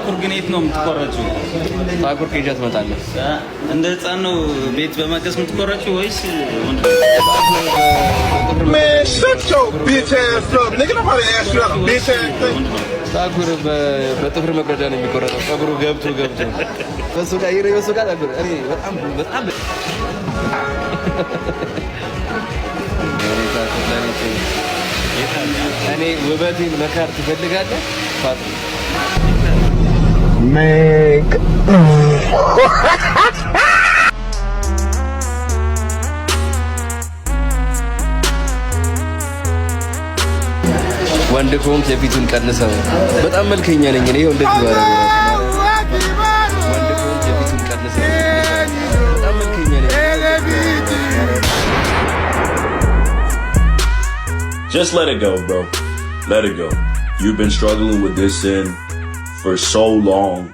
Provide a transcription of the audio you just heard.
ፀጉር ግን የት ነው የምትቆረጪው? ፀጉር ከይዣ ትመጣለህ። እንደ ህፃን ነው ቤት በመቀስ የምትቆረጪው ወይስ ወንድ? Man, shut your bitch ass up, nigga. Nobody asked you that bitch ass thing. ፀጉር በጥፍር መቁረጫ ነው የሚቆረጠው። ፀጉሩ ገብቶ በሱ ጋር ይሬ በሱ ጋር ፀጉር እኔ በጣም እኔ ውበቴን መካር ትፈልጋለህ? Meg. ወንድ ከሆንክ የፊቱን ቀንሰው። በጣም መልከኛ ነኝ እኔ። ይኸው እንደዚህ ባረግ ወንድ ከሆንክ የፊቱን ቀንሰው። በጣም መልከኛ ነኝ። Just let it go, bro. Let it go. You've been struggling with this sin for so long.